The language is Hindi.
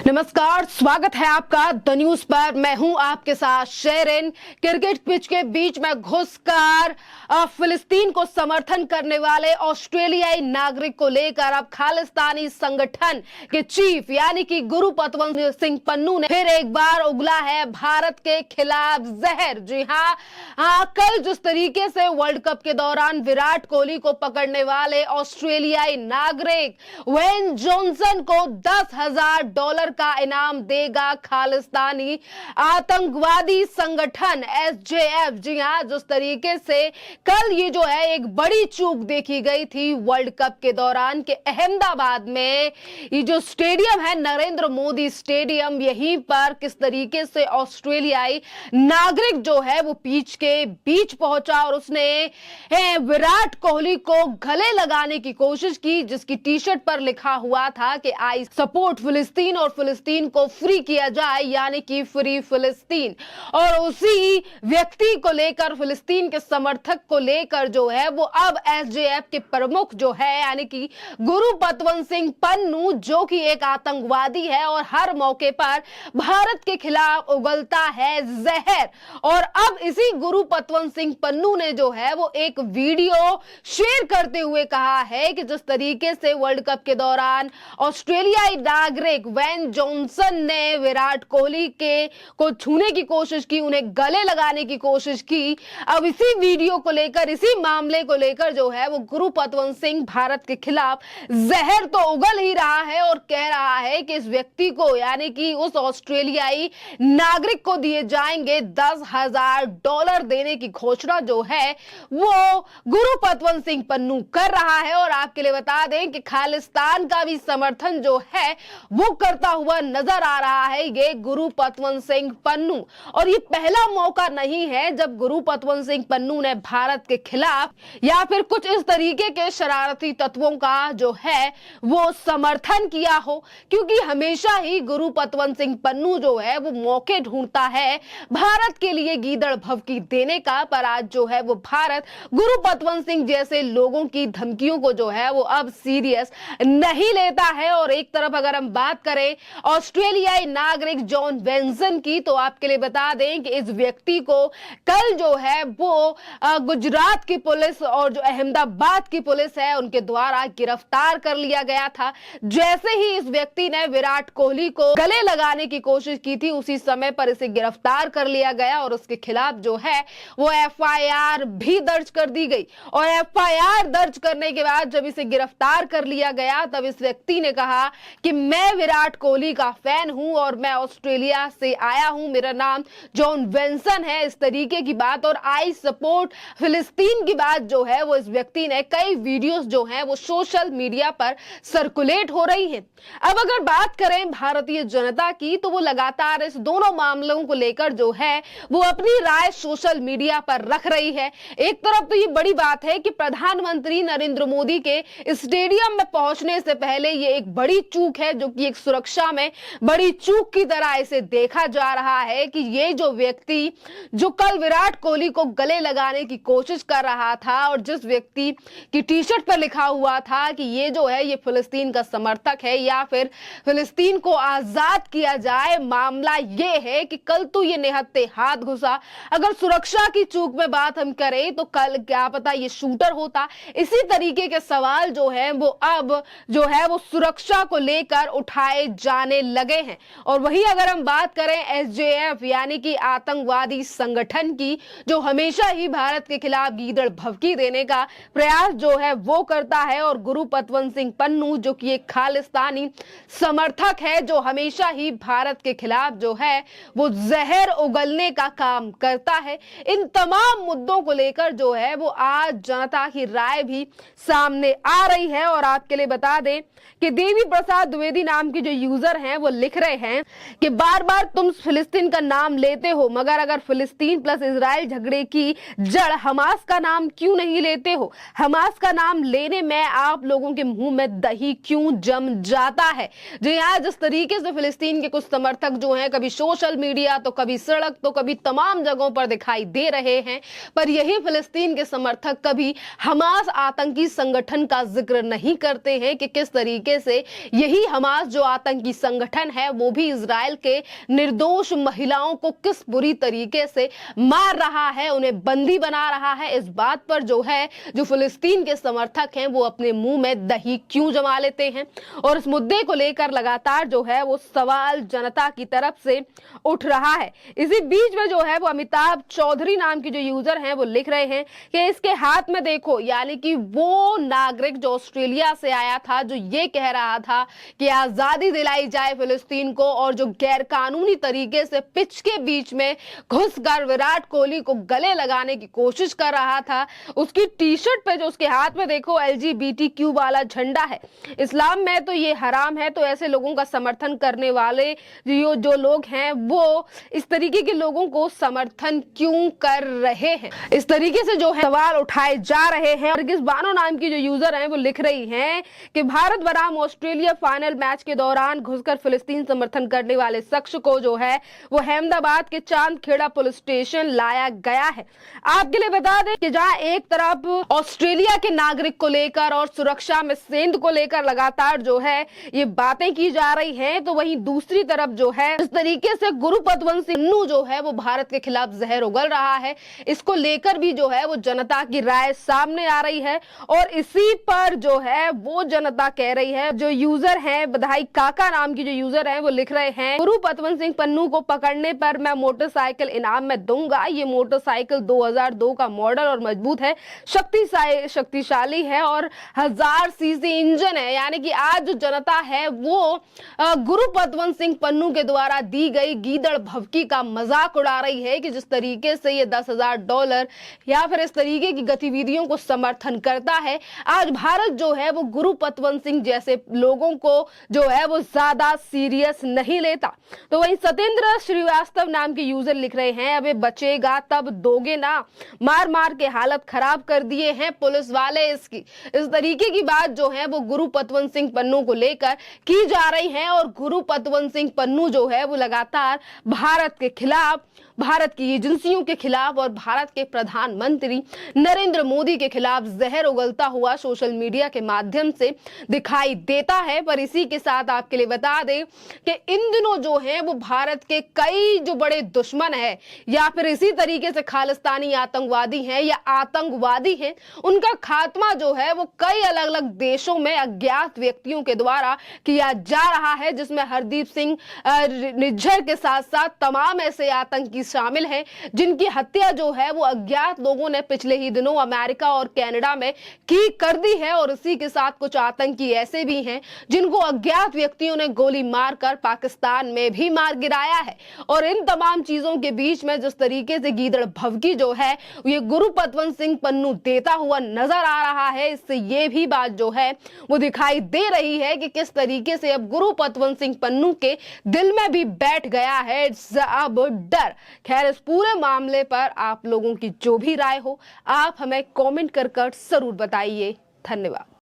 नमस्कार, स्वागत है आपका द न्यूज पर। मैं हूं आपके साथ शेरिन। क्रिकेट पिच के बीच में घुसकर फिलिस्तीन को समर्थन करने वाले ऑस्ट्रेलियाई नागरिक को लेकर अब खालिस्तानी संगठन के चीफ यानी कि गुरु पतवंत सिंह पन्नू ने फिर एक बार उगला है भारत के खिलाफ जहर। जी हाँ, कल जिस तरीके से वर्ल्ड कप के दौरान विराट कोहली को पकड़ने वाले ऑस्ट्रेलियाई नागरिक वेन जॉनसन को $10,000 का इनाम देगा खालिस्तानी आतंकवादी संगठन एसजेएफ। जी हां, जिस तरीके से कल ये जो है एक बड़ी चूक देखी गई थी वर्ल्ड कप के दौरान के अहमदाबाद में ये जो स्टेडियम है नरेंद्र मोदी स्टेडियम, यहीं पर किस तरीके से ऑस्ट्रेलियाई नागरिक जो है वो पिच के बीच पहुंचा और उसने विराट कोहली को गले लगाने की कोशिश की, जिसकी टी शर्ट पर लिखा हुआ था कि आई सपोर्ट फिलिस्तीन और फिलिस्तीन को फ्री किया जाए यानी कि फ्री फिलिस्तीन। और उसी व्यक्ति को लेकर, फिलिस्तीन के समर्थक को लेकर जो है वो अब एसजेएफ के प्रमुख जो है यानी कि गुरु पतवंत सिंह पन्नू, जो कि एक आतंकवादी है और हर मौके पर भारत के खिलाफ उगलता है जहर। और अब इसी गुरु पतवंत सिंह पन्नू ने जो है वो एक वीडियो शेयर करते हुए कहा है कि जिस तरीके से वर्ल्ड कप के दौरान ऑस्ट्रेलियाई नागरिक वेन जॉनसन ने विराट कोहली को छूने की कोशिश की, उन्हें गले लगाने की कोशिश की, अब इसी वीडियो को लेकर, इसी मामले को लेकर जो है वो गुरु पतवंत सिंह भारत के खिलाफ जहर तो उगल ही रहा है और कह रहा है कि इस व्यक्ति को यानी कि उस ऑस्ट्रेलियाई नागरिक को दिए जाएंगे $10,000 देने की घोषणा जो है वो गुरु पतवंत सिंह पन्नू कर रहा है। और आपके लिए बता दें कि खालिस्तान का भी समर्थन जो है वो करता हुआ नजर आ रहा है ये गुरु पतवंत सिंह पन्नू। और ये पहला मौका नहीं है जब गुरु पतवंत सिंह पन्नू ने भारत के खिलाफ या फिर कुछ इस तरीके के शरारती तत्वों का जो है वो समर्थन किया हो, क्योंकि हमेशा ही गुरु पतवंत सिंह पन्नू जो है वो मौके ढूंढता है भारत के लिए गीदड़ भभकी देने का। पर आज जो है वो भारत गुरु पतवंत सिंह जैसे लोगों की धमकियों को जो है वो अब सीरियस नहीं लेता है। और एक तरफ अगर हम बात करें ऑस्ट्रेलियाई नागरिक जॉन वेंसन की, तो आपके लिए बता दें कि इस व्यक्ति को कल जो है वो गुजरात की पुलिस और जो अहमदाबाद की पुलिस है उनके द्वारा गिरफ्तार कर लिया गया था। जैसे ही इस व्यक्ति ने विराट कोहली को गले लगाने की कोशिश की थी उसी समय पर इसे गिरफ्तार कर लिया गया और उसके खिलाफ जो है वो एफआईआर भी दर्ज कर दी गई। और एफआईआर दर्ज करने के बाद जब इसे गिरफ्तार कर लिया गया तब इस व्यक्ति ने कहा कि मैं विराट कोहली का फैन हूं और मैं ऑस्ट्रेलिया से आया हूं, मेरा नाम जॉन वेंसन है, इस तरीके की बात। और आई सपोर्ट फिलिस्तीन की बात जो है वो इस व्यक्ति ने, कई वीडियोस जो हैं वो सोशल मीडिया पर सर्कुलेट हो रही हैं। अब अगर बात करें भारतीय जनता की, तो वो लगातार इस दोनों मामलों को लेकर जो है वो अपनी राय सोशल मीडिया पर रख रही है। एक तरफ तो ये बड़ी बात है कि प्रधानमंत्री नरेंद्र मोदी के स्टेडियम में पहुंचने से पहले ये एक बड़ी चूक है, जो कि एक सुरक्षा में बड़ी चूक की तरह इसे देखा जा रहा है कि ये जो व्यक्ति जो कल विराट कोहली को गले लगाने की कोशिश कर रहा था और जिस व्यक्ति की टी शर्ट पर लिखा हुआ था कि ये जो है ये फिलिस्तीन का समर्थक है या फिर फिलिस्तीन को आजाद किया जाए, मामला ये है कि कल तो ये निहत्थे हाथ घुसा। अगर सुरक्षा की चूक में बात हम करें तो कल क्या पता ये शूटर होता। इसी तरीके के सवाल जो है वो अब जो है वो सुरक्षा को लेकर उठाए जाने लगे हैं। और वही अगर हम बात करें एसजेएफ यानी कि आतंकवादी संगठन की, जो हमेशा ही भारत के खिलाफ गीदड़ भभकी देने का प्रयास जो है वो करता है, और गुरु पतवंत सिंह पन्नू जो कि एक खालिस्तानी समर्थक है जो हमेशा ही भारत के खिलाफ जो है वो जहर उगलने का काम करता है, इन तमाम मुद्दों को लेकर जो है वो आज जनता की राय भी सामने आ रही है। और आपके लिए बता दें कि देवी प्रसाद द्विवेदी नाम की जो यूजर हैं वो लिख रहे हैं कि बार बार तुम फिलिस्तीन का नाम लेते हो, मगर अगर फिलिस्तीन प्लस इजराइल झगड़े की जड़ हमास का नाम क्यों नहीं लेते हो? हमास का नाम लेने में आप लोगों के मुंह में दही क्यों जम जाता है? जी हाँ, जिस तरीके से फिलिस्तीन के कुछ समर्थक जो हैं कभी सोशल मीडिया तो कभी सड़क तो कभी तमाम जगहों पर दिखाई दे रहे हैं, पर यही फिलिस्तीन के समर्थक कभी हमास आतंकी संगठन का जिक्र नहीं करते हैं कि किस तरीके से यही हमास जो आतंकी आतंकी संगठन है वो भी इजराइल के निर्दोष महिलाओं को किस बुरी तरीके से मार रहा है, उन्हें बंदी बना रहा है, इस बात पर जो है जो फिलिस्तीन के समर्थक हैं वो अपने मुंह में दही क्यों जमा लेते हैं। और इस मुद्दे को लेकर लगातार जो है वो सवाल जनता की तरफ से उठ रहा है। इसी बीच में जो है वो अमिताभ चौधरी नाम की जो यूजर हैं वो लिख रहे हैं कि इसके हाथ में देखो, यानी कि वो नागरिक जो ऑस्ट्रेलिया से आया था जो ये कह रहा था कि आजादी दिलाई जाए फिलिस्तीन को, और जो गैर कानूनी तरीके से पिच के बीच में घुसकर विराट कोहली को गले लगाने की कोशिश कर रहा था, उसकी टी शर्ट पे जो उसके हाथ में देखो LGBTQ वाला झंडा है। इस्लाम में तो ये हराम है, तो ऐसे लोगों का समर्थन करने वाले जो लोग हैं वो इस तरीके के लोगों को समर्थन क्यों कर रहे हैं, इस तरीके से जो है सवाल उठाए जा रहे हैं। और बानो नाम की जो यूजर हैं वो लिख रही हैं कि भारत बनाम ऑस्ट्रेलिया फाइनल मैच के दौरान घुसकर फिलिस्तीन समर्थन करने वाले शख्स को जो है वो अहमदाबाद के चांदखेड़ा पुलिस स्टेशन लाया गया है। आपके लिए बता दें कि जहां एक तरफ ऑस्ट्रेलिया के नागरिक को लेकर और सुरक्षा में सेंध को लेकर लगातार जो है ये बातें की जा रही हैं, तो वहीं दूसरी तरफ जो है इस तरीके से गुरु पद्मवंशी पन्नू जो है वो भारत के खिलाफ जहर उगल रहा है। इसको लेकर भी जो है वो जनता की राय सामने आ रही है, और इसी पर जो है वो जनता कह रही है। जो यूजर है बधाई काका नाम की जो यूजर है वो लिख रहे हैं, गुरु पद्मवंशी पन्नू को पकड़ने पर मैं मोटरसाइकिल इनाम में दूंगा। ये मोटरसाइकिल 2002 का मॉडल और मजबूत है, शक्तिशाली है और 1000 सीसी इंजन है। यानी कि आज जो जनता है वो गुरु पद्मवंशी पन्नू के द्वारा दी गई गीदड़ भवकी का मजाक उड़ा रही है कि जिस तरीके से ये $10,000 या फिर इस तरीके की गतिविधियों को समर्थन करता है। आज भारत जो है वो गुरु पद्मवंशी जैसे लोगों को जो है वो ज्यादा सीरियस नहीं लेता। तो वहीं सत्येंद्र श्रीवास्तव नाम के यूजर लिख रहे हैं, अबे बचेगा तब दोगे ना, मार मार के हालत खराब कर दिए हैं पुलिस वाले इसकी। इस तरीके की बात जो है वो गुरु पद्मवंशी पन्नू को लेकर की जा रही है, और गुरु पद्मवंशी पन्नू जो है वो लगातार भारत के खिलाफ, भारत की एजेंसियों के खिलाफ और भारत के प्रधानमंत्री नरेंद्र मोदी के खिलाफ जहर उगलता हुआ सोशल मीडिया के माध्यम से दिखाई देता है। पर इसी के साथ आपके लिए बता दें कि इन दिनों जो है वो भारत के कई जो बड़े दुश्मन है या फिर इसी तरीके से खालिस्तानी आतंकवादी हैं या आतंकवादी हैं, उनका खात्मा जो है वो कई अलग अलग देशों में अज्ञात व्यक्तियों के द्वारा किया जा रहा है, जिसमें हरदीप सिंह निज्जर के साथ साथ तमाम ऐसे आतंकी शामिल हैं जिनकी हत्या जो है वो अज्ञात लोगों ने पिछले ही दिनों अमेरिका और कनाडा में की कर दी है। और इसी के साथ कुछ आतंकी ऐसे भी हैं जिनको अज्ञात व्यक्तियों ने गोली मारकर पाकिस्तान में भी मार गिराया है। और इन तमाम चीजों के बीच में जिस तरीके से गीदड़ भवकी जो है ये गुरु पद्मवंशी पन्नू देता हुआ नजर आ रहा है, इससे ये भी बात जो है वो दिखाई दे रही है कि किस तरीके से अब गुरु पद्मवंशी पन्नू के दिल में भी बैठ गया है अब डर। खैर, इस पूरे मामले पर आप लोगों की जो भी राय हो आप हमें कमेंट कर जरूर बताइए। धन्यवाद।